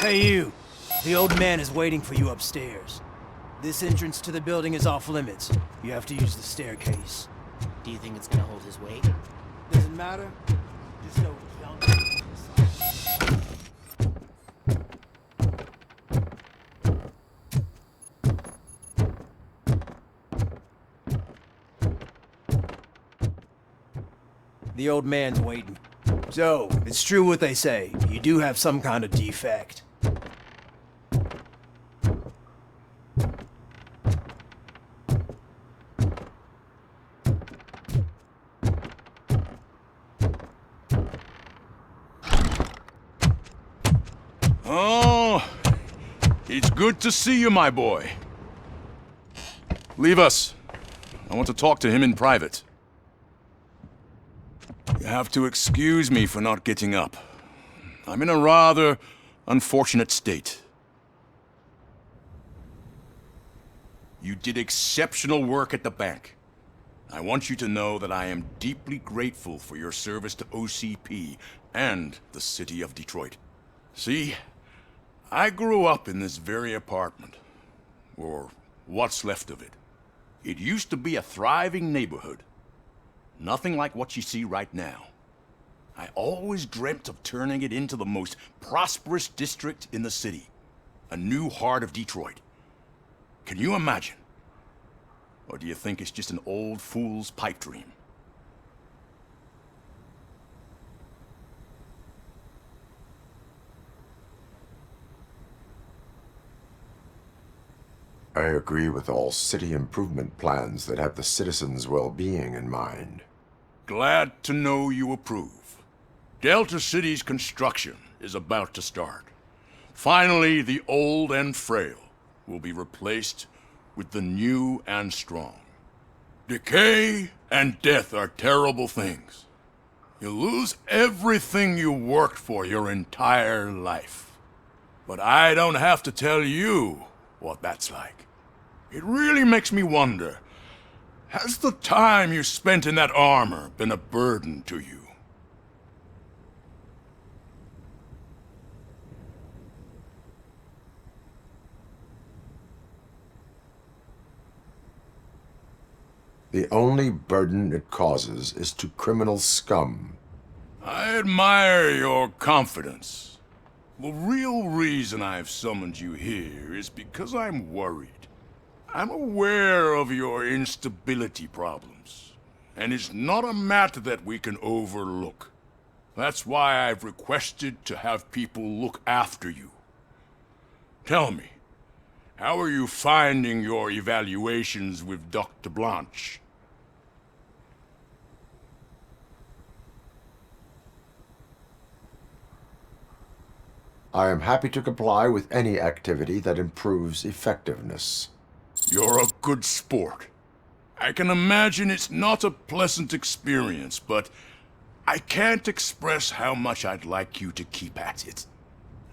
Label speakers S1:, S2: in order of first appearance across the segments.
S1: Hey you! The old man is waiting for you upstairs. This entrance to the building is off limits. You have to use the staircase.
S2: Do you think it's gonna hold his weight?
S1: Doesn't matter. Just go jump. The old man's waiting. So, it's true what they say. You do have some kind of defect.
S3: Oh, it's good to see you, my boy. Leave us. I want to talk to him in private. You have to excuse me for not getting up. I'm in a rather unfortunate state. You did exceptional work at the bank. I want you to know that I am deeply grateful for your service to OCP and the city of Detroit. See, I grew up in this very apartment, or what's left of it. It used to be a thriving neighborhood. Nothing like what you see right now. I always dreamt of turning it into the most prosperous district in the city. A new heart of Detroit. Can you imagine? Or do you think it's just an old fool's pipe dream?
S4: I agree with all city improvement plans that have the citizens' well-being in mind.
S3: Glad to know you approve. Delta City's construction is about to start. Finally, the old and frail will be replaced with the new and strong. Decay and death are terrible things. You lose everything you worked for your entire life. But I don't have to tell you what that's like. It really makes me wonder, has the time you spent in that armor been a burden to you?
S4: The only burden it causes is to criminal scum.
S3: I admire your confidence. The real reason I've summoned you here is because I'm worried. I'm aware of your instability problems, and it's not a matter that we can overlook. That's why I've requested to have people look after you. Tell me, how are you finding your evaluations with Dr. Blanche?
S4: I am happy to comply with any activity that improves effectiveness.
S3: You're a good sport. I can imagine it's not a pleasant experience, but I can't express how much I'd like you to keep at it.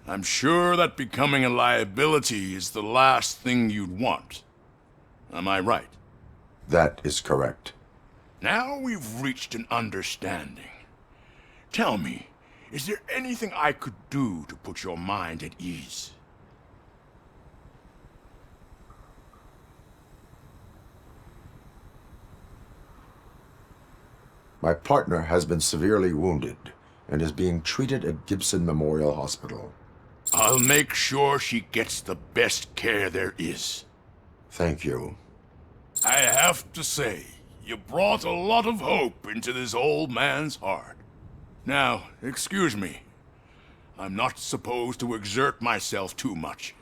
S3: I'm sure that becoming a liability is the last thing you'd want. Am I right?
S4: That is correct.
S3: Now we've reached an understanding. Tell me, is there anything I could do to put your mind at ease?
S4: My partner has been severely wounded and is being treated at Gibson Memorial Hospital.
S3: I'll make sure she gets the best care there is.
S4: Thank you.
S3: I have to say, you brought a lot of hope into this old man's heart. Now, excuse me. I'm not supposed to exert myself too much.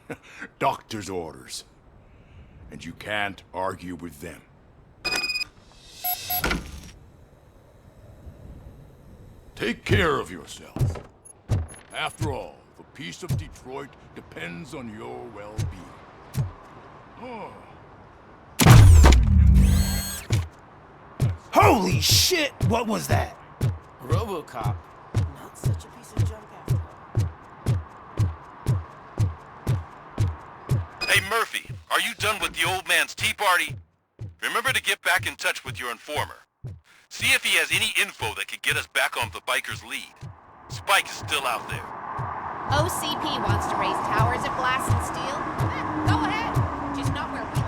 S3: Doctor's orders. And you can't argue with them. Take care of yourself. After all, the peace of Detroit depends on your well-being. Oh.
S1: Holy shit! What was that?
S2: Robocop. Not such a piece of junk after all.
S5: Hey Murphy, are you done with the old man's tea party? Remember to get back in touch with your informer. See if he has any info that could get us back on the biker's lead. Spike is still out there.
S6: OCP wants to raise towers of glass and steel? Go ahead. Just not where we live.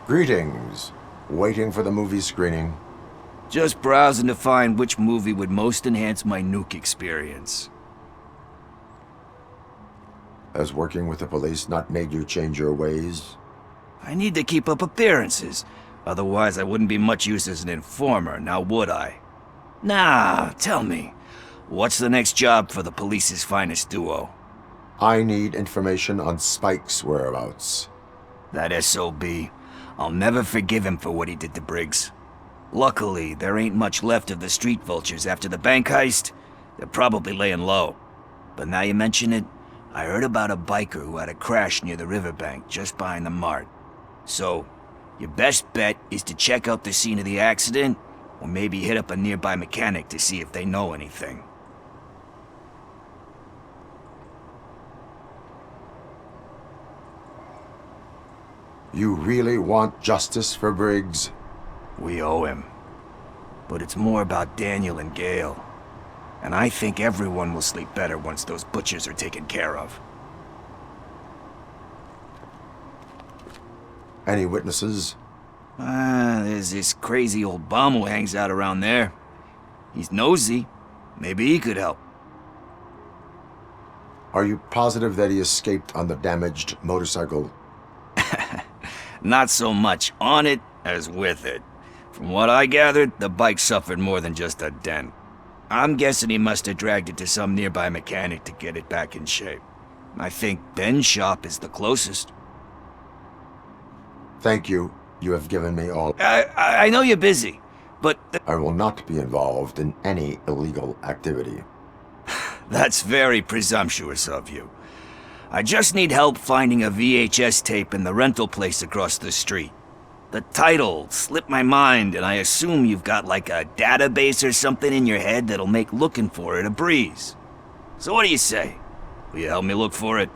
S4: Greetings. Waiting for the movie screening.
S7: Just browsing to find which movie would most enhance my nuke experience.
S4: Has working with the police not made you change your ways?
S7: I need to keep up appearances. Otherwise, I wouldn't be much use as an informer, now would I? Nah, tell me. What's the next job for the police's finest duo?
S4: I need information on Spike's whereabouts.
S7: That SOB. I'll never forgive him for what he did to Briggs. Luckily, there ain't much left of the street vultures after the bank heist. They're probably laying low. But now you mention it, I heard about a biker who had a crash near the riverbank just behind the mart. So, your best bet is to check out the scene of the accident, or maybe hit up a nearby mechanic to see if they know anything.
S4: You really want justice for Briggs?
S7: We owe him. But it's more about Daniel and Gale. And I think everyone will sleep better once those butchers are taken care of.
S4: Any witnesses?
S7: There's this crazy old bum who hangs out around there. He's nosy. Maybe he could help.
S4: Are you positive that he escaped on the damaged motorcycle?
S7: Not so much on it as with it. From what I gathered, the bike suffered more than just a dent. I'm guessing he must have dragged it to some nearby mechanic to get it back in shape. I think Ben's shop is the closest.
S4: Thank you. You have given me all.
S7: I know you're busy, but...
S4: I will not be involved in any illegal activity.
S7: That's very presumptuous of you. I just need help finding a VHS tape in the rental place across the street. The title slipped my mind, and I assume you've got like a database or something in your head that'll make looking for it a breeze. So what do you say? Will you help me look for it?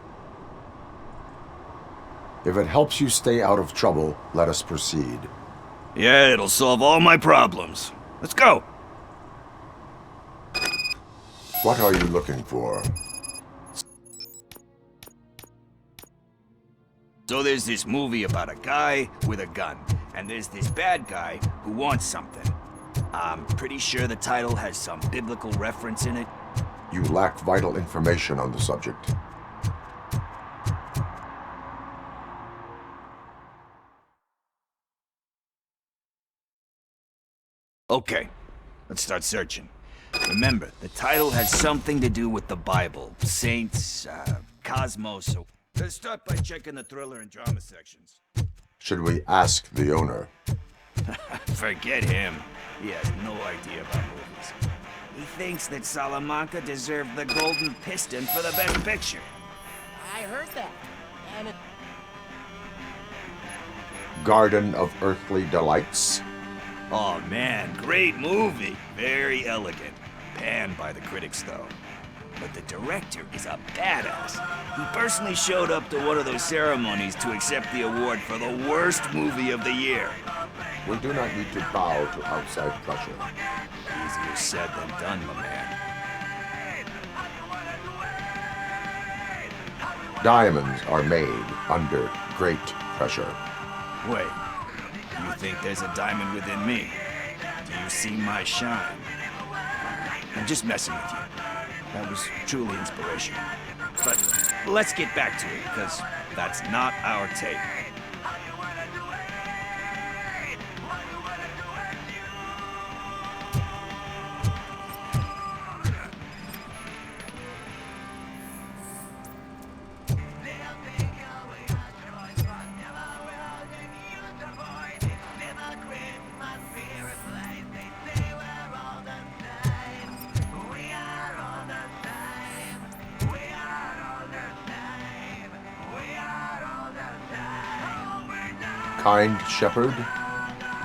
S4: If it helps you stay out of trouble, let us proceed.
S7: Yeah, it'll solve all my problems. Let's go!
S4: What are you looking for?
S7: So there's this movie about a guy with a gun, and there's this bad guy who wants something. I'm pretty sure the title has some biblical reference in it.
S4: You lack vital information on the subject.
S7: Okay, let's start searching. Remember, the title has something to do with the Bible, saints, cosmos. Let's start by checking the thriller and drama sections.
S4: Should we ask the owner?
S7: Forget him. He has no idea about movies. He thinks that Salamanca deserved the Golden Piston for the Best Picture.
S6: I heard that. And it...
S4: Garden of Earthly Delights?
S7: Oh man, great movie. Very elegant. Panned by the critics though. But the director is a badass. He personally showed up to one of those ceremonies to accept the award for the worst movie of the year.
S4: We do not need to bow to outside pressure.
S7: Easier said than done, my man.
S4: Diamonds are made under great pressure.
S7: Wait, you think there's a diamond within me? Do you see my shine? I'm just messing with you. That was truly inspirational. But let's get back to it, because that's not our tape.
S4: Kind Shepherd?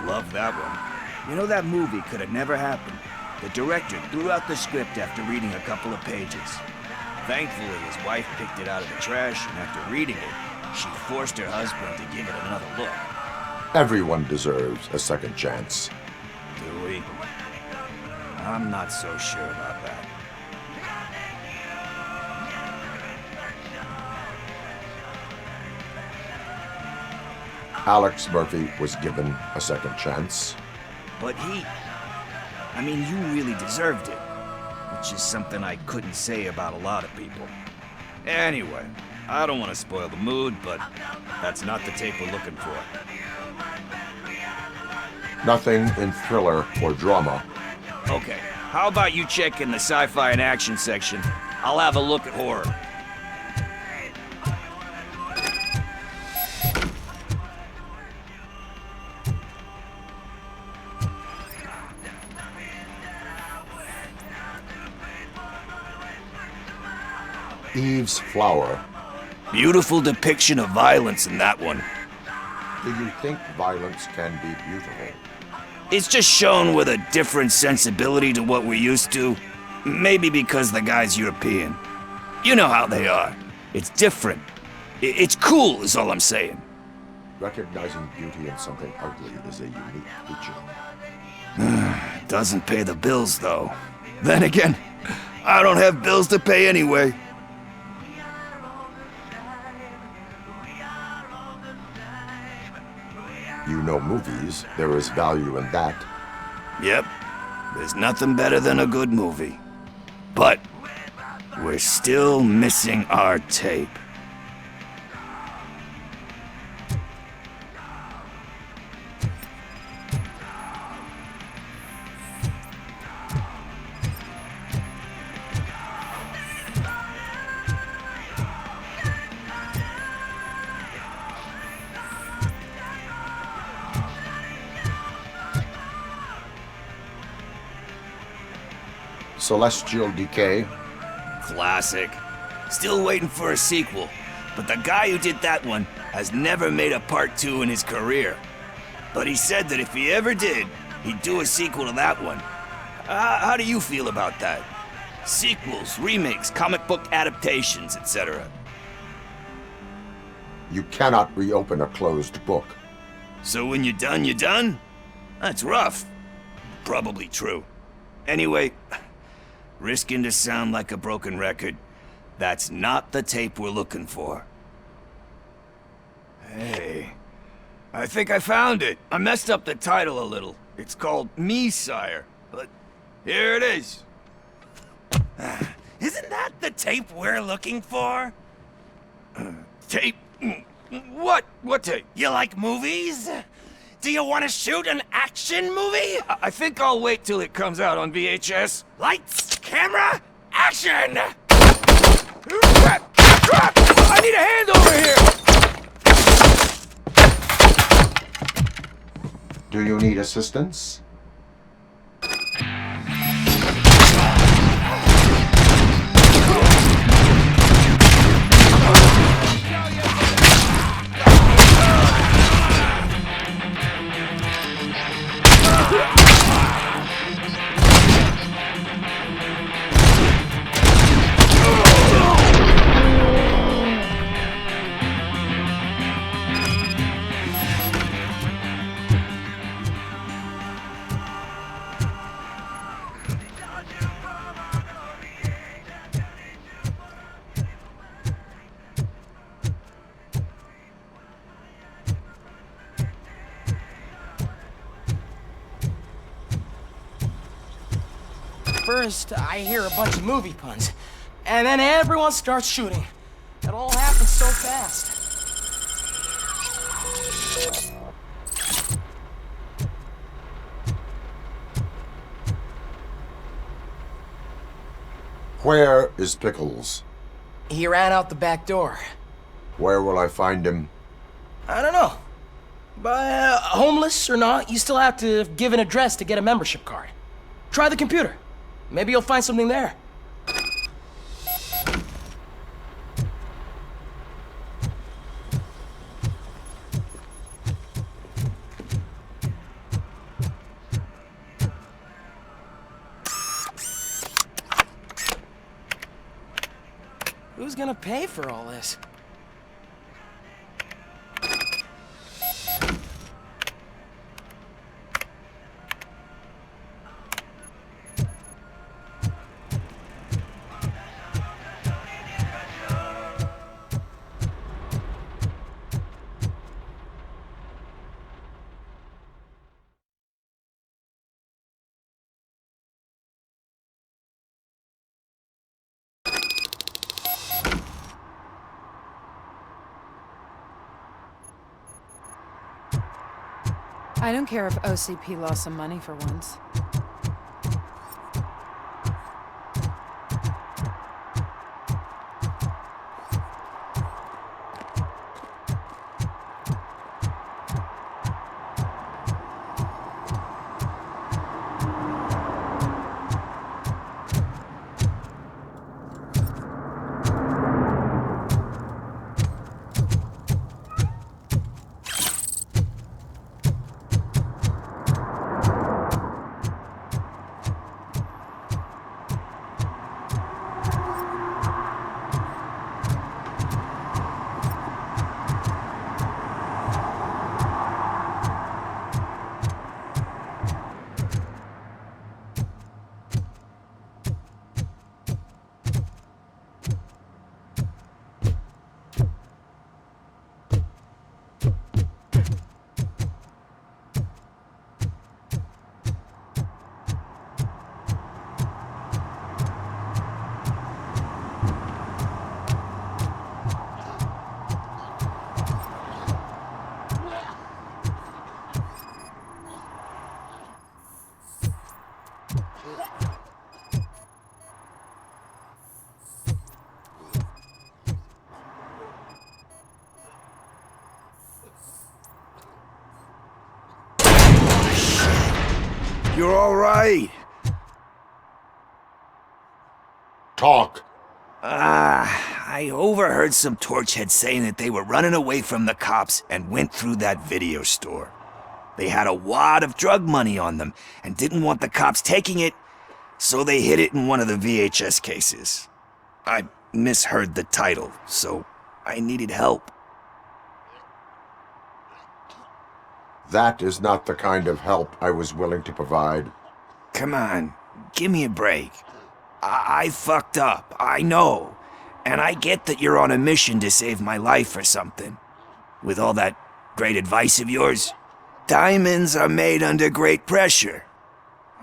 S7: Love that one. You know, that movie could have never happened. The director threw out the script after reading a couple of pages. Thankfully, his wife picked it out of the trash, and after reading it, she forced her husband to give it another look.
S4: Everyone deserves a second chance.
S7: Do we? I'm not so sure about that.
S4: Alex Murphy was given a second chance.
S7: But I mean, you really deserved it. Which is something I couldn't say about a lot of people. Anyway, I don't want to spoil the mood, but that's not the tape we're looking for.
S4: Nothing in thriller or drama.
S7: Okay, how about you check in the sci-fi and action section? I'll have a look at horror.
S4: Eve's Flower.
S7: Beautiful depiction of violence in that one.
S4: Do you think violence can be beautiful?
S7: It's just shown with a different sensibility to what we're used to. Maybe because the guy's European. You know how they are. It's different. It's cool is all I'm saying.
S4: Recognizing beauty in something ugly is a unique feature.
S7: Doesn't pay the bills, though. Then again, I don't have bills to pay anyway.
S4: You know movies, there is value in that.
S7: Yep, there's nothing better than a good movie. But we're still missing our tape.
S4: Celestial Decay.
S7: Classic. Still waiting for a sequel, but the guy who did that one has never made a part 2 in his career. But he said that if he ever did, he'd do a sequel to that one. How do you feel about that? Sequels, remakes, comic book adaptations, etc.
S4: You cannot reopen a closed book.
S7: So when you're done, you're done? That's rough. Probably true. Anyway, risking to sound like a broken record, that's not the tape we're looking for. Hey, I think I found it. I messed up the title a little. It's called Me, Sire, but here it is.
S2: Isn't that the tape we're looking for?
S7: Tape? What? What tape?
S2: You like movies? Do you want to shoot an action movie?
S7: I think I'll wait till it comes out on VHS.
S2: Lights, camera, action!
S7: Crap! Crap! I need a hand over here!
S4: Do you need assistance?
S2: First, I hear a bunch of movie puns, and then everyone starts shooting. It all happens so fast.
S4: Where is Pickles?
S2: He ran out the back door.
S4: Where will I find him?
S2: I don't know. But homeless or not, you still have to give an address to get a membership card. Try the computer. Maybe you'll find something there. Who's gonna pay for all this?
S8: I don't care if OCP lost some money for once.
S7: You're all right.
S4: Talk.
S7: I overheard some torchheads saying that they were running away from the cops and went through that video store. They had a wad of drug money on them and didn't want the cops taking it, so they hid it in one of the VHS cases. I misheard the title, so I needed help.
S4: That is not the kind of help I was willing to provide.
S7: Come on, give me a break. I fucked up, I know. And I get that you're on a mission to save my life or something. With all that great advice of yours, diamonds are made under great pressure.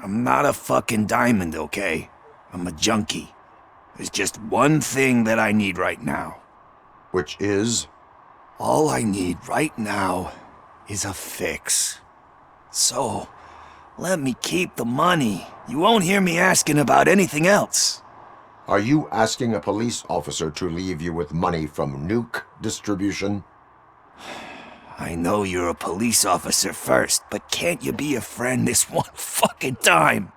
S7: I'm not a fucking diamond, okay? I'm a junkie. There's just one thing that I need right now.
S4: Which is?
S7: All I need right now is a fix. So, let me keep the money. You won't hear me asking about anything else.
S4: Are you asking a police officer to leave you with money from nuke distribution?
S7: I know you're a police officer first, but can't you be a friend this one fucking time?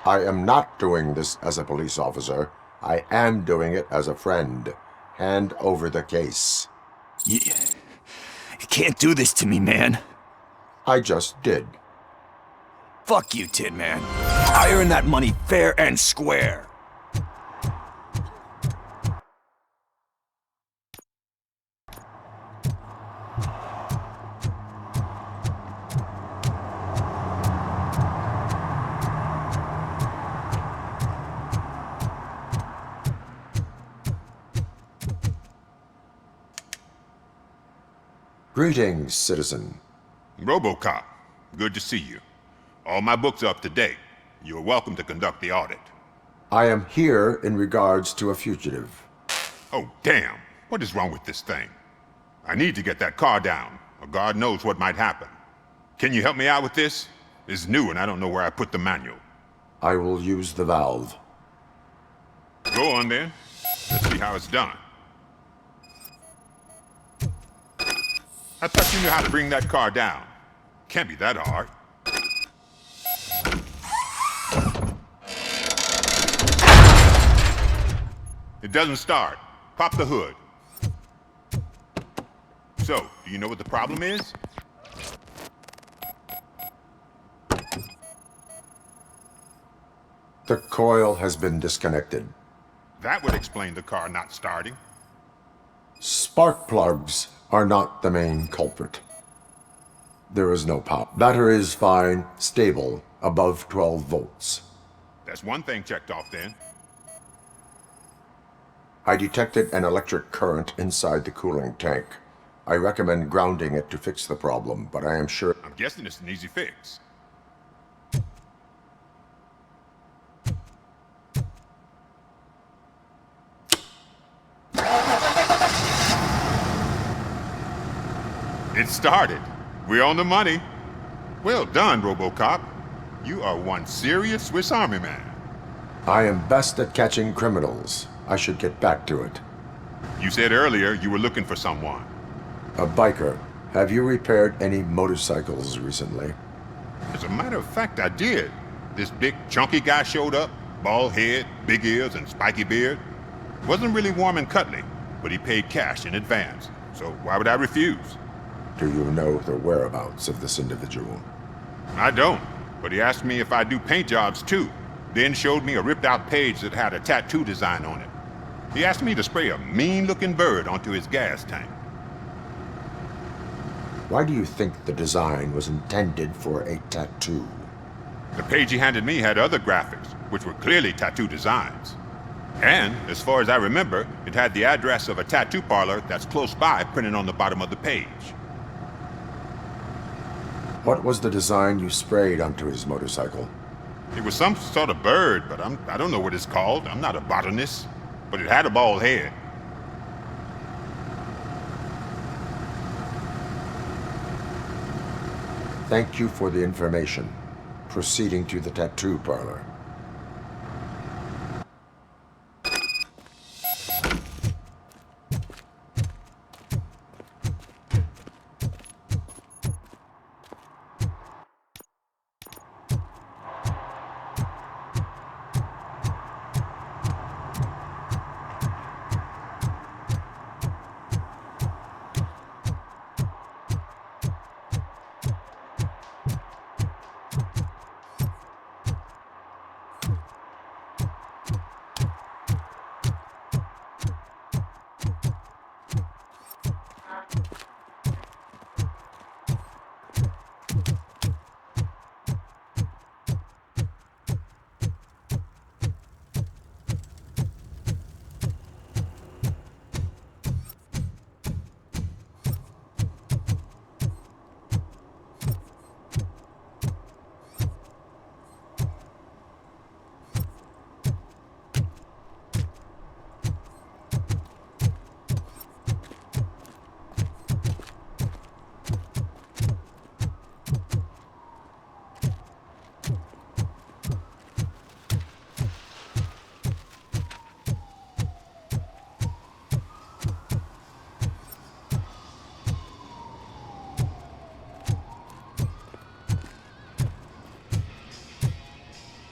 S4: I am not doing this as a police officer. I am doing it as a friend. Hand over the case.
S7: You can't do this to me, man.
S4: I just did.
S7: Fuck you, Tin Man. I earned that money fair and square.
S4: Greetings, citizen.
S9: Robocop, good to see you. All my books are up to date. You're welcome to conduct the audit.
S4: I am here in regards to a fugitive.
S9: Oh, damn. What is wrong with this thing? I need to get that car down, or God knows what might happen. Can you help me out with this? It's new and I don't know where I put the manual.
S4: I will use the valve.
S9: Go on then. Let's see how it's done. I thought you knew how to bring that car down. Can't be that hard. It doesn't start. Pop the hood. So, do you know what the problem is?
S4: The coil has been disconnected.
S9: That would explain the car not starting.
S4: Spark plugs are not the main culprit. There is no pop. Battery is fine, stable, above 12 volts.
S9: That's one thing checked off then.
S4: I detected an electric current inside the cooling tank. I recommend grounding it to fix the problem, but I am sure...
S9: I'm guessing it's an easy fix. It started. We're on the money. Well done, Robocop. You are one serious Swiss Army man.
S4: I am best at catching criminals. I should get back to it.
S9: You said earlier you were looking for someone.
S4: A biker. Have you repaired any motorcycles recently?
S9: As a matter of fact, I did. This big, chunky guy showed up. Bald head, big ears, and spiky beard. Wasn't really warm and cuddly, but he paid cash in advance. So why would I refuse?
S4: Do you know the whereabouts of this individual?
S9: I don't, but he asked me if I do paint jobs too. Then showed me a ripped out page that had a tattoo design on it. He asked me to spray a mean-looking bird onto his gas tank.
S4: Why do you think the design was intended for a tattoo?
S9: The page he handed me had other graphics, which were clearly tattoo designs. And, as far as I remember, it had the address of a tattoo parlor that's close by printed on the bottom of the page.
S4: What was the design you sprayed onto his motorcycle?
S9: It was some sort of bird, but I don't know what it's called. I'm not a botanist. But it had a bald head.
S4: Thank you for the information. Proceeding to the tattoo parlor.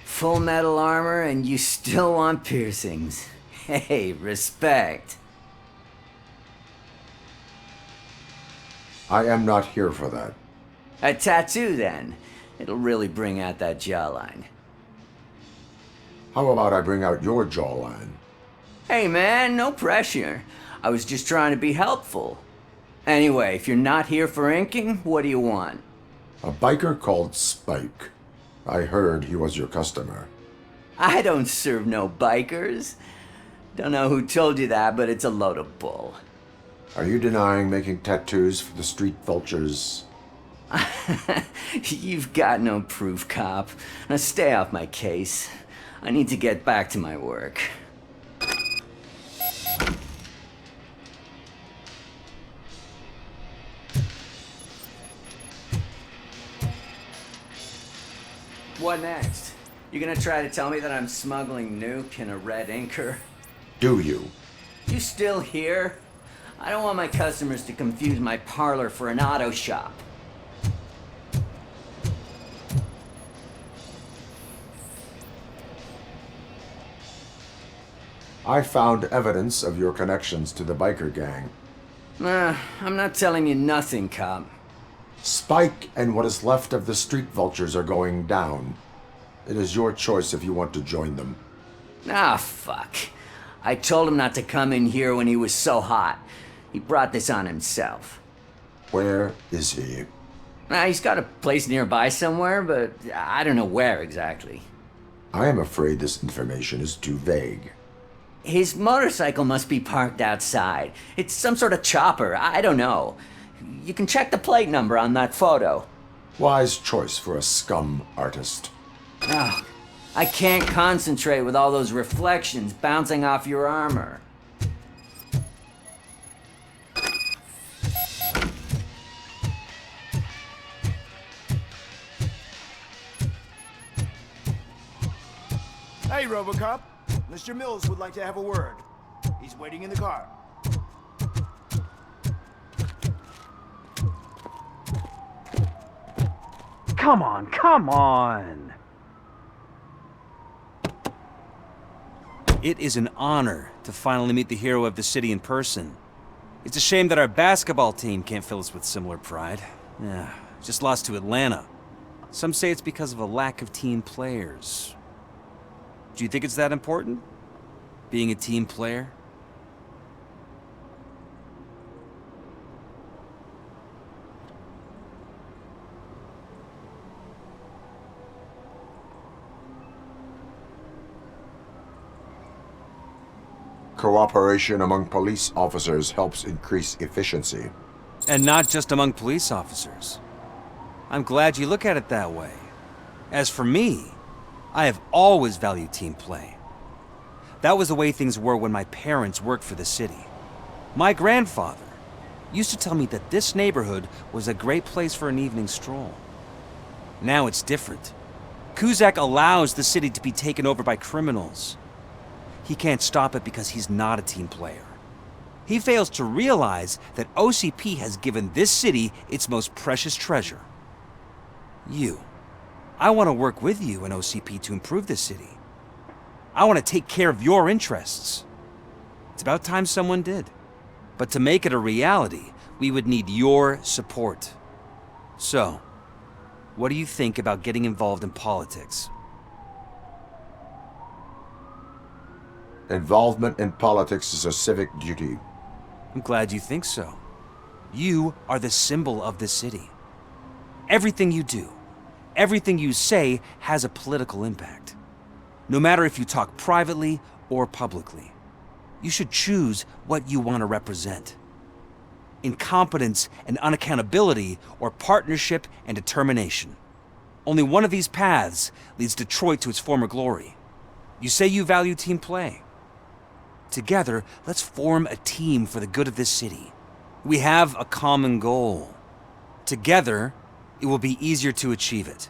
S10: Full metal armor and you still want piercings. Hey, respect.
S4: I am not here for that.
S10: A tattoo then. It'll really bring out that jawline.
S4: How about I bring out your jawline?
S10: Hey man, no pressure. I was just trying to be helpful. Anyway, if you're not here for inking, what do you want?
S4: A biker called Spike. I heard he was your customer.
S10: I don't serve no bikers. Don't know who told you that, but it's a load of bull.
S4: Are you denying making tattoos for the street vultures?
S10: You've got no proof, cop. Now stay off my case. I need to get back to my work. What next? You gonna try to tell me that I'm smuggling nuke in a red inker?
S4: Do you?
S10: You still here? I don't want my customers to confuse my parlor for an auto shop.
S4: I found evidence of your connections to the biker gang.
S10: I'm not telling you nothing, cop.
S4: Spike and what is left of the street vultures are going down. It is your choice if you want to join them.
S10: Ah, fuck. I told him not to come in here when he was so hot. He brought this on himself.
S4: Where is he?
S10: He's got a place nearby somewhere, but I don't know where exactly.
S4: I am afraid this information is too vague.
S10: His motorcycle must be parked outside. It's some sort of chopper. I don't know. You can check the plate number on that photo.
S4: Wise choice for a scum artist.
S10: Oh, I can't concentrate with all those reflections bouncing off your armor.
S1: Hey, Robocop. Mr. Mills would like to have a word. He's waiting in the car.
S11: Come on, come on!
S12: It is an honor to finally meet the hero of the city in person. It's a shame that our basketball team can't fill us with similar pride. Yeah, just lost to Atlanta. Some say it's because of a lack of team players. Do you think it's that important? Being a team player?
S4: Cooperation among police officers helps increase efficiency.
S12: And not just among police officers. I'm glad you look at it that way. As for me, I have always valued team play. That was the way things were when my parents worked for the city. My grandfather used to tell me that this neighborhood was a great place for an evening stroll. Now it's different. Cusack allows the city to be taken over by criminals. He can't stop it because he's not a team player. He fails to realize that OCP has given this city its most precious treasure. You. I want to work with you and OCP to improve this city. I want to take care of your interests. It's about time someone did. But to make it a reality, we would need your support. So, what do you think about getting involved in politics?
S4: Involvement in politics is a civic duty.
S12: I'm glad you think so. You are the symbol of this city. Everything you do, everything you say has a political impact. No matter if you talk privately or publicly, you should choose what you want to represent. Incompetence and unaccountability, or partnership and determination. Only one of these paths leads Detroit to its former glory. You say you value team play. Together, let's form a team for the good of this city. We have a common goal. Together, it will be easier to achieve it.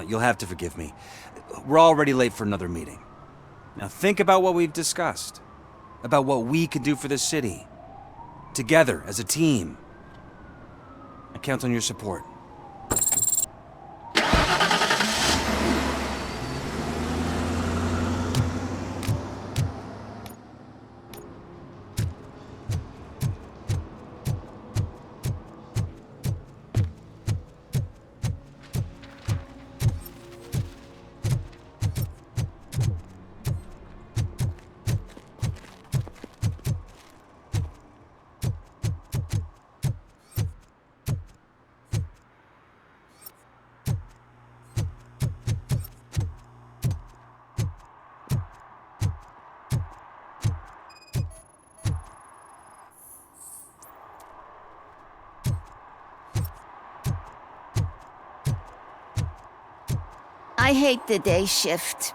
S12: You'll have to forgive me. We're already late for another meeting. Now think about what we've discussed. About what we can do for this city. Together, as a team. I count on your support.
S13: hate the day shift.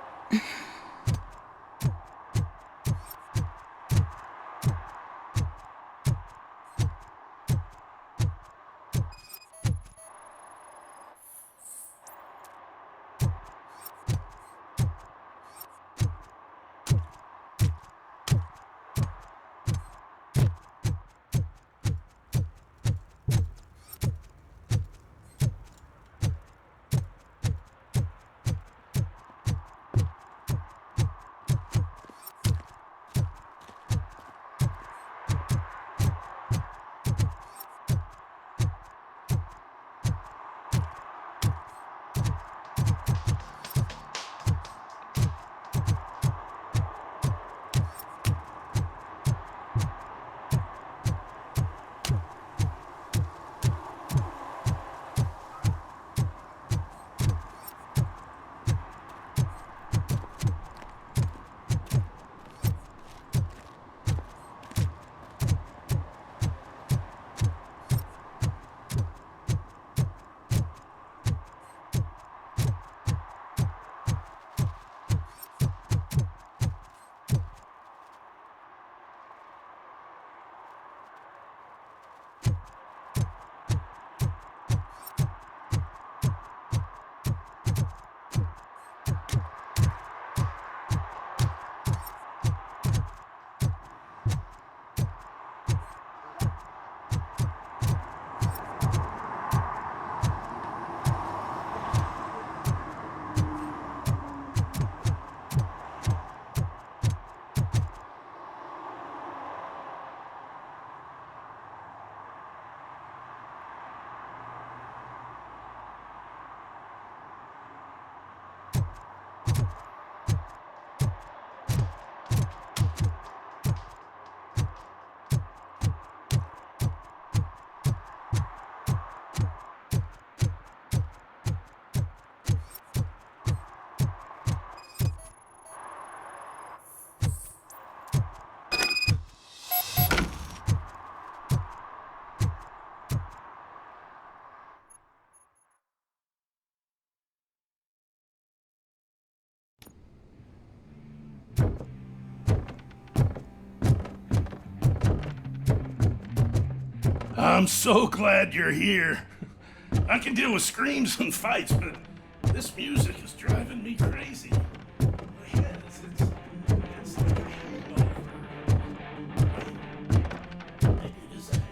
S14: I'm so glad you're here. I can deal with screams and fights, but this music is driving me crazy. My head is it's like a hangover. Maybe it is a hangover.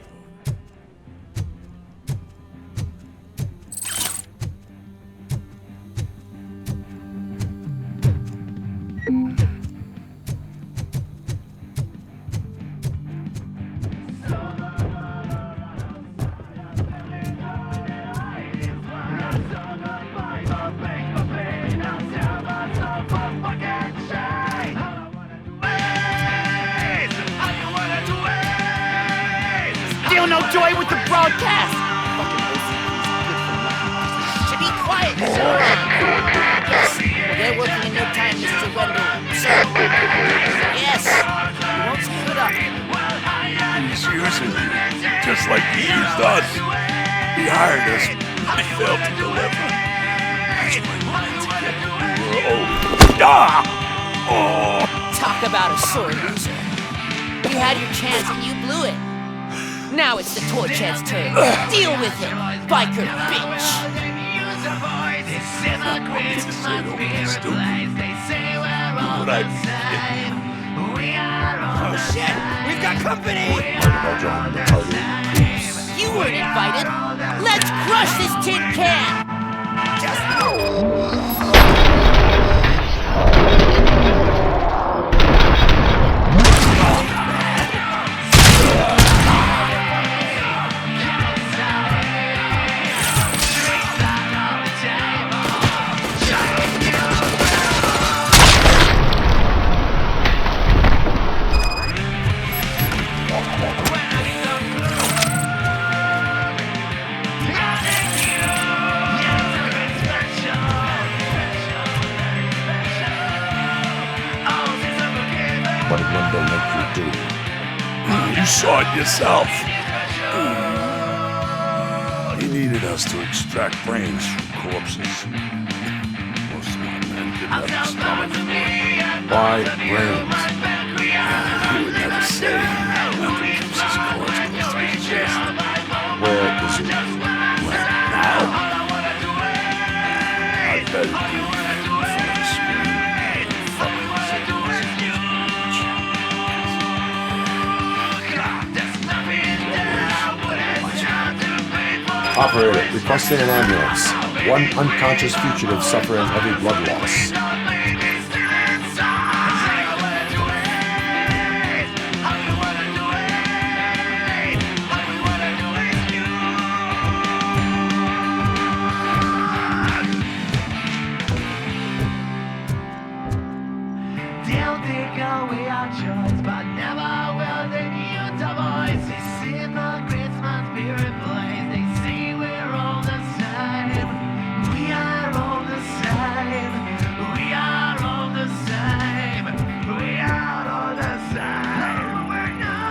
S6: Feel no joy with the broadcast! Fucking OCP's good for nothing. Be quiet, sir! Yes, they're working in your time, Mr. Wendell. Sir! Yes! You won't screw it up.
S14: He's using you, just like he used us. He hired us, but he failed to deliver. That's why we need to get you old. Ah! Oh!
S6: Talk about a sore loser. You had your chance and you blew it. Now it's the toy head's turn. Deal with him, biker bitch!
S14: Oh shit! We've got company!
S6: You weren't invited. Let's crush this tin can!
S4: What did one day make you do?
S14: You saw it yourself. He needed us to extract brains from corpses. Mostly never stomach.
S4: Why brains?
S14: He would never say. Nothing keeps his cords close to his chest.
S4: Where is it?
S14: Now? I'd better be in front of the screen.
S4: Operator, requesting an ambulance. One unconscious fugitive suffering heavy blood loss.
S13: They'll take away our choice, but never will they use our voice. They see the Christmas spirit place. They see we're all the same. We are all the same. We are all the same. We are all the same. No, we're not.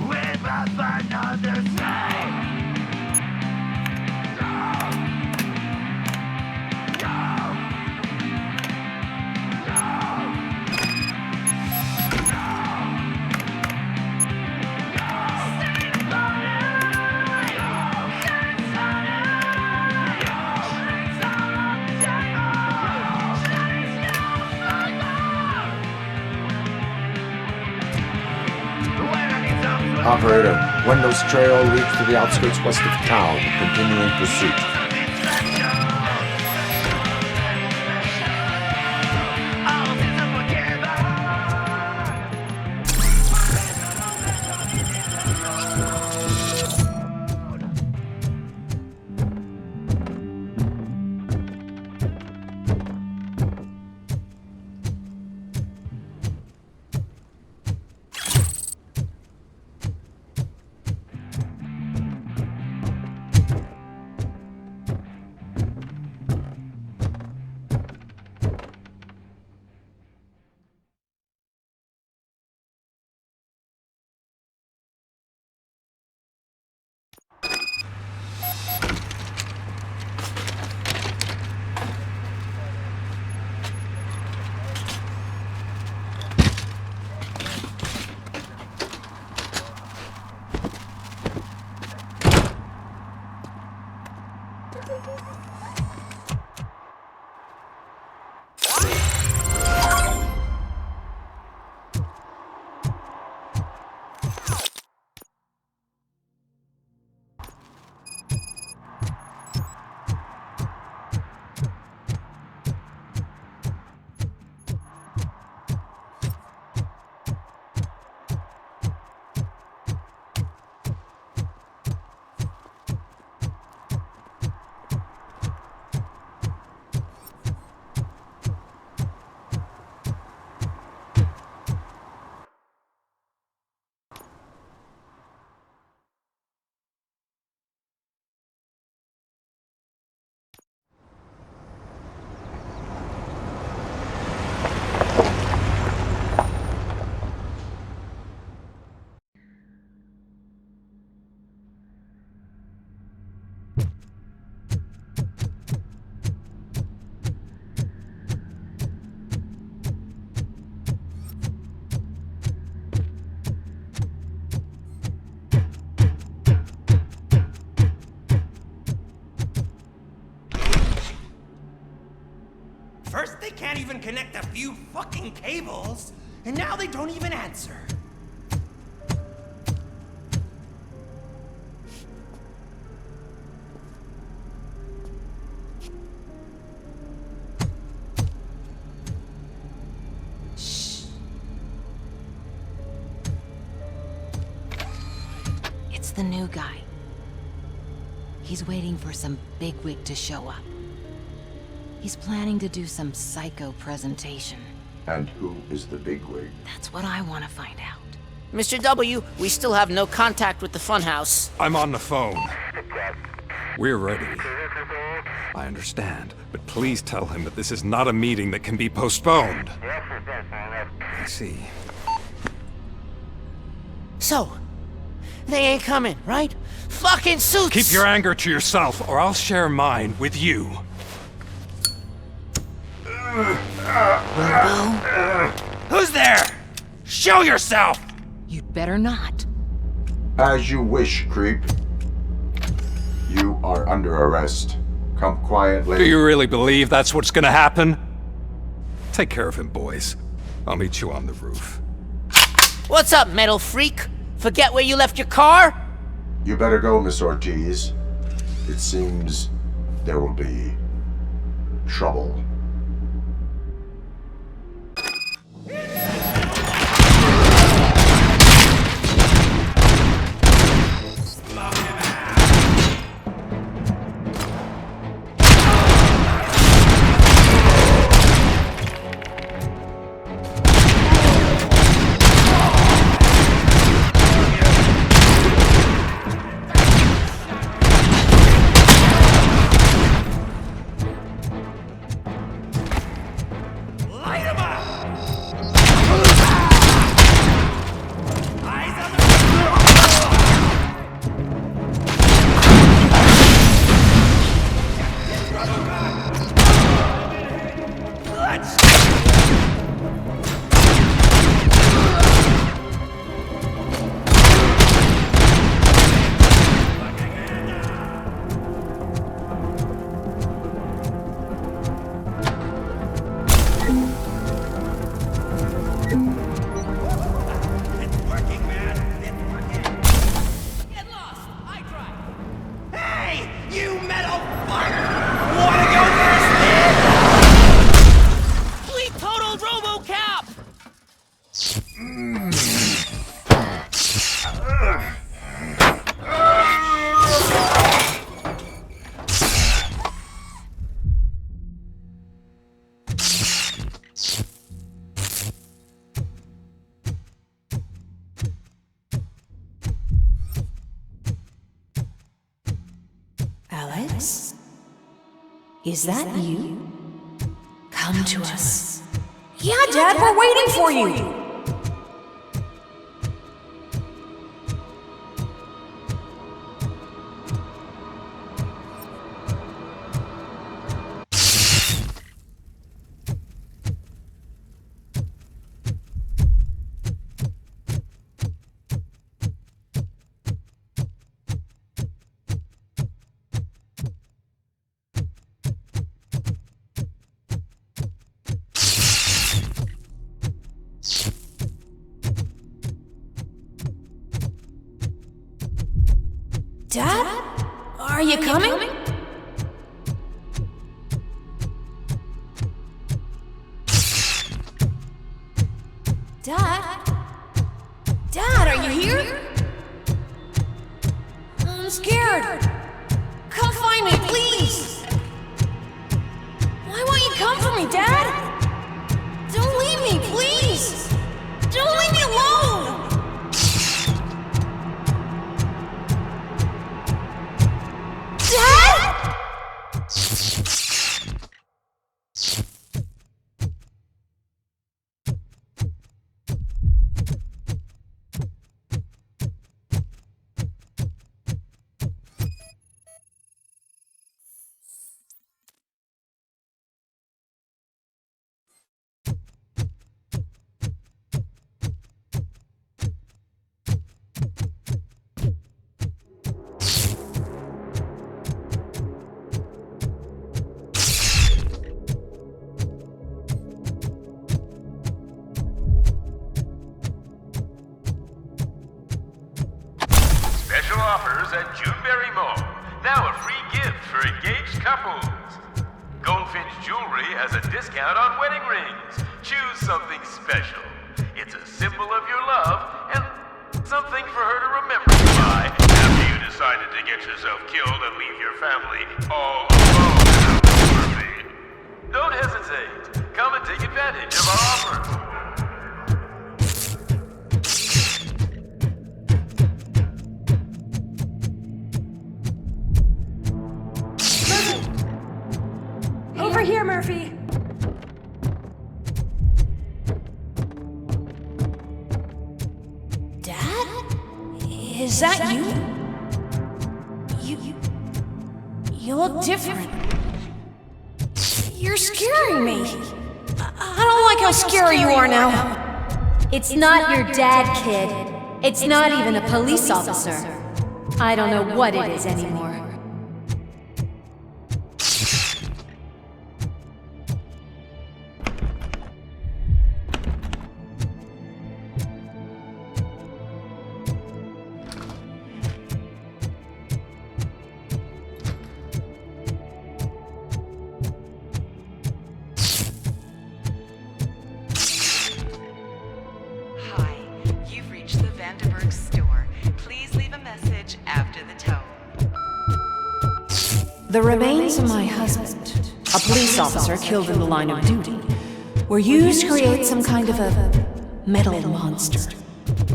S13: We're but not the same.
S4: Operator, Wendell's trail leads to the outskirts west of town, continuing pursuit.
S2: First, they can't even connect a few fucking cables, and now they don't even answer.
S6: Shh. It's the new guy. He's waiting for some bigwig to show up. He's planning to do some psycho presentation.
S4: And who is the bigwig?
S6: That's what I want to find out.
S10: Mr. W, we still have no contact with the funhouse.
S15: I'm on the phone. We're ready. I understand, but please tell him that this is not a meeting that can be postponed. I see.
S2: So,
S16: They ain't coming, right? Fucking suits!
S15: Keep your anger to yourself, or I'll share mine with you.
S6: Robo?
S12: Who's there? Show yourself!
S6: You'd better not.
S4: As you wish, creep. You are under arrest. Come quietly.
S15: Do you really believe that's what's gonna happen? Take care of him, boys. I'll meet you on the roof.
S16: What's up, metal freak? Forget where you left your car?
S4: You better go, Miss Ortiz. It seems there will be trouble.
S17: Alex? Is that you? Come to us.
S18: Yeah, Dad, we're waiting for you!
S17: Dad? Are you coming? Dad? Dad, are you here? I'm scared. Come find me, please. Why won't you come for me, Dad? Don't leave me, please. Don't leave me alone. Dad?
S19: Special offers at Juneberry Mall. Now a free gift for engaged couples. Goldfinch Jewelry has a discount on wedding rings. Choose something special. It's a symbol of your love and something for her to remember you by after you decided to get yourself killed and leave your family all alone. Don't hesitate. Come and take advantage of our offers.
S18: Over here, Murphy!
S17: Dad? Is that you? You look different. You're scaring me. I don't like how scary you are now.
S18: It's not your dad, kid. It's not even a police officer. I don't know what it is anymore.
S8: The remains of my husband, a police officer killed in the line of duty, were used to create some kind of a metal monster.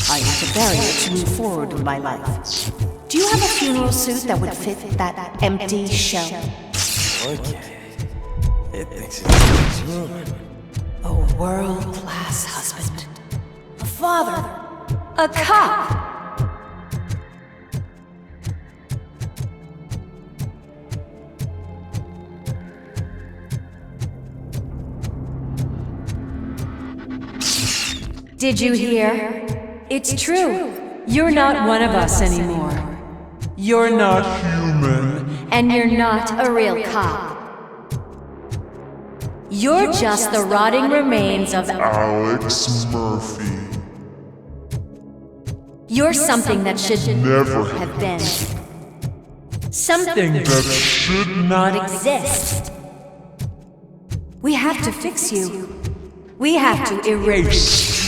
S8: I need to bury it to move forward with my life. Do you have a funeral suit that would fit that empty shell?
S2: Okay. It thinks it's good.
S8: A world-class husband. A father. A cop.
S18: Did you hear? It's true. You're not one of us anymore.
S2: You're not human.
S18: And you're not a real cop. You're just the rotting remains of
S20: Alex Murphy.
S18: You're something that should
S20: Never
S18: have been.
S20: Something that should
S18: not exist. We have to fix you. We have to erase.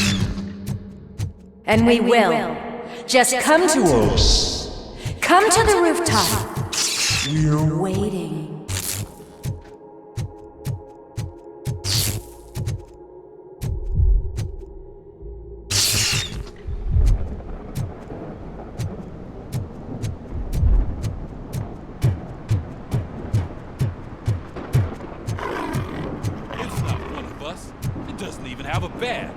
S18: And we will. Just come to us. Come to the rooftop.
S20: We're
S18: waiting.
S14: It's not one of us. It doesn't even have a badge.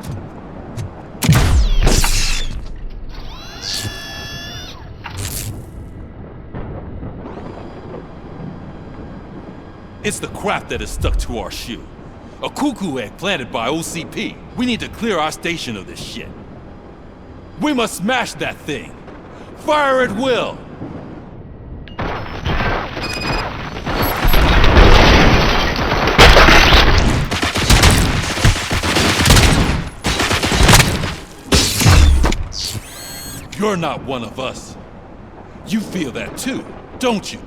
S14: It's the crap that is stuck to our shoe. A cuckoo egg planted by OCP. We need to clear our station of this shit. We must smash that thing. Fire at will. You're not one of us. You feel that too, don't you?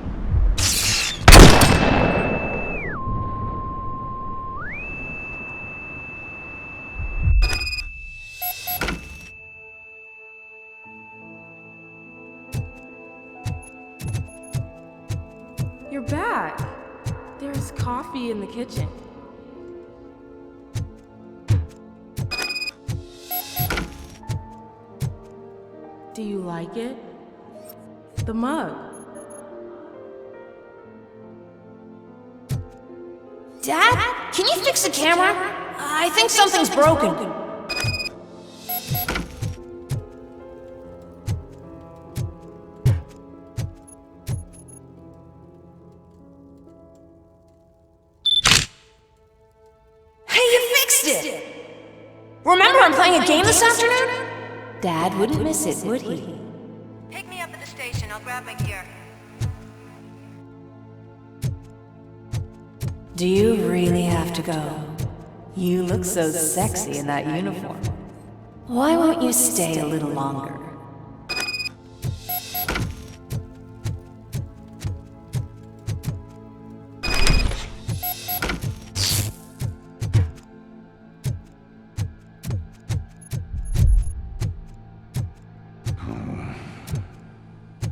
S21: You're back. There's coffee in the kitchen. Do you like it? The mug.
S17: Dad, can you fix the camera? I think something's broken. Hey, you fixed it! Remember I'm playing a game this afternoon?
S8: Dad wouldn't miss it, would he?
S22: Pick me up at the station. I'll grab my gear.
S8: Do you really have to go? You look so sexy in that uniform. Why won't you stay a little longer?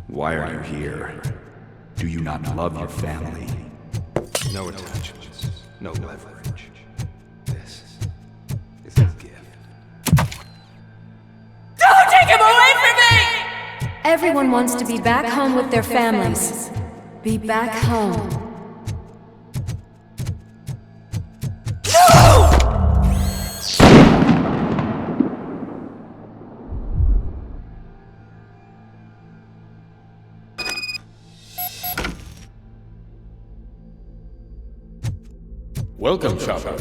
S23: Why are you here? Do you not love your family?
S15: No attachments, no leverage. This is a gift.
S17: Don't take him away from me!
S18: Everyone wants to be back home with their families. Be back home.
S3: Welcome, Chopper.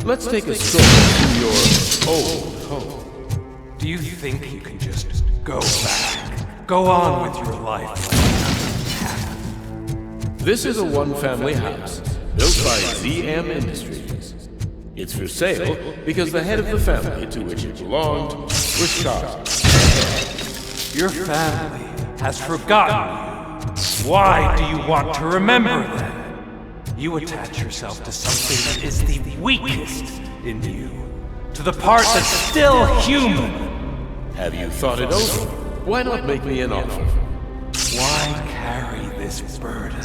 S3: Let's take a stroll through your old home.
S15: Do you think you can just go back? Go on with your life?
S3: This is a one-family house built by ZM Industries. It's for sale because the head of the family to which it belonged was shot.
S15: Your family has forgotten you. Why do you want to remember them? You attach yourself to something that is the weakest in you, to the part that's still human.
S3: Have you thought it over? Why not make me an offer?
S15: Why carry this burden?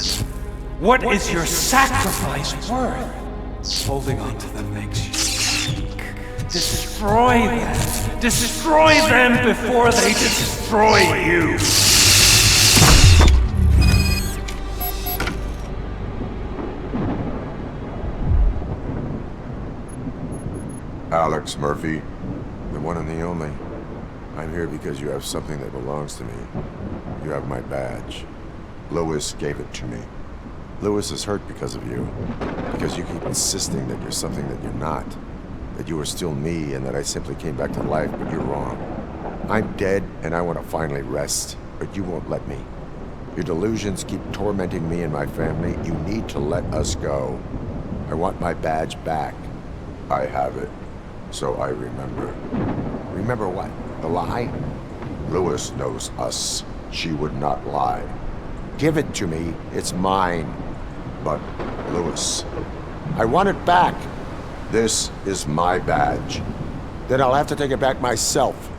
S15: What is your sacrifice worth? Holding on to them makes you weak. Destroy them! Destroy them before they destroy you!
S4: Alex Murphy, the one and the only. I'm here because you have something that belongs to me. You have my badge. Lewis gave it to me. Lewis is hurt because of you. Because you keep insisting that you're something that you're not. That you are still me and that I simply came back to life, but you're wrong. I'm dead and I want to finally rest, but you won't let me. Your delusions keep tormenting me and my family. You need to let us go. I want my badge back. I have it. So I remember. Remember what? The lie? Lewis knows us. She would not lie. Give it to me. It's mine. But, Lewis, I want it back. This is my badge. Then I'll have to take it back myself.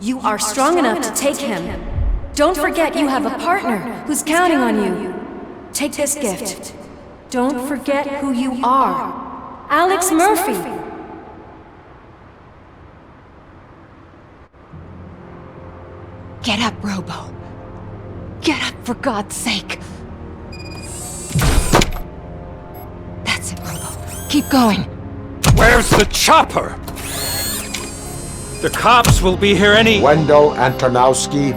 S18: You are strong enough to take him. Don't forget you have a partner who's counting on you. Take this gift. Don't forget who you are. Alex Murphy.
S6: Get up, Robo. Get up, for God's sake. That's it, Robo. Keep going.
S15: Where's the chopper? The cops will be here any—
S4: Wendell Antonowski.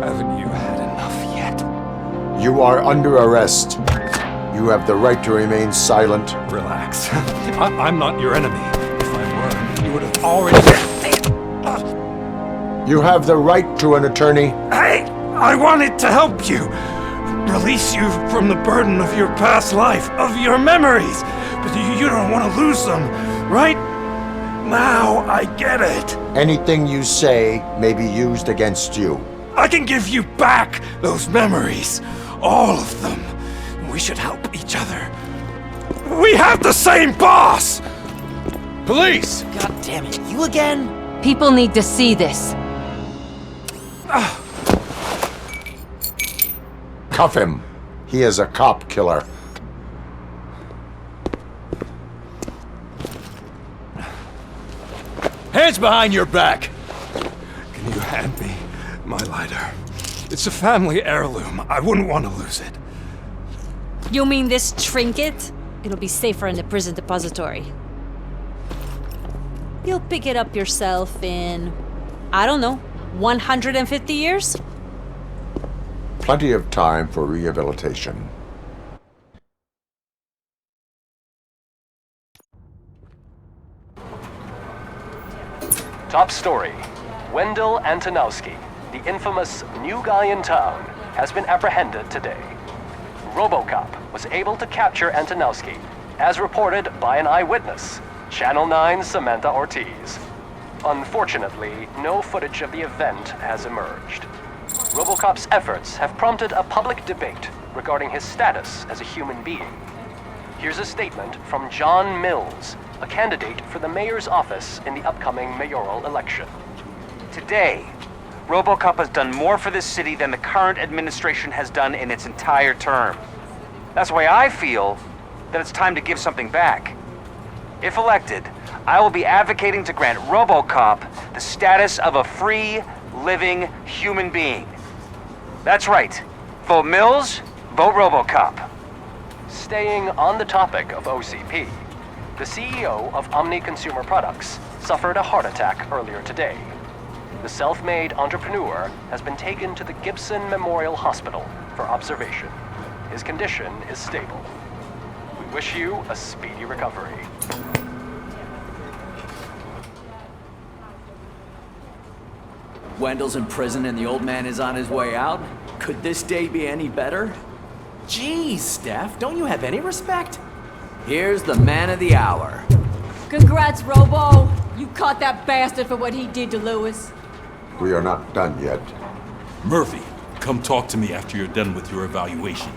S15: Haven't you had enough yet?
S4: You are under arrest. You have the right to remain silent.
S15: Relax. I'm not your enemy. If I were, you would have already—
S4: You have the right to an attorney.
S15: I wanted to help you. Release you from the burden of your past life, of your memories. But you don't want to lose them, right? Now I get it.
S4: Anything you say may be used against you.
S15: I can give you back those memories. All of them. We should help each other. We have the same boss! Police!
S16: God damn it, you again?
S6: People need to see this.
S4: Cuff him. He is a cop killer.
S15: Hands behind your back! Can you hand me my lighter? It's a family heirloom. I wouldn't want to lose it.
S5: You mean this trinket? It'll be safer in the prison depository. You'll pick it up yourself in, I don't know, 150 years?
S4: Plenty of time for rehabilitation.
S7: Top story. Wendell Antonowski, the infamous new guy in town, has been apprehended today. Robocop was able to capture Antonowski, as reported by an eyewitness, Channel 9's Samantha Ortiz. Unfortunately, no footage of the event has emerged. Robocop's efforts have prompted a public debate regarding his status as a human being. Here's a statement from John Mills, a candidate for the mayor's office in the upcoming mayoral election.
S24: Today, Robocop has done more for this city than the current administration has done in its entire term. That's why I feel that it's time to give something back. If elected, I will be advocating to grant Robocop the status of a free, living human being. That's right. Vote Mills, vote Robocop.
S7: Staying on the topic of OCP, the CEO of Omni Consumer Products suffered a heart attack earlier today. The self-made entrepreneur has been taken to the Gibson Memorial Hospital for observation. His condition is stable. We wish you a speedy recovery.
S10: Wendell's in prison and the old man is on his way out? Could this day be any better?
S1: Jeez, Steph, don't you have any respect?
S10: Here's the man of the hour.
S5: Congrats, Robo! You caught that bastard for what he did to Lewis.
S4: We are not done yet.
S14: Murphy, come talk to me after you're done with your evaluation.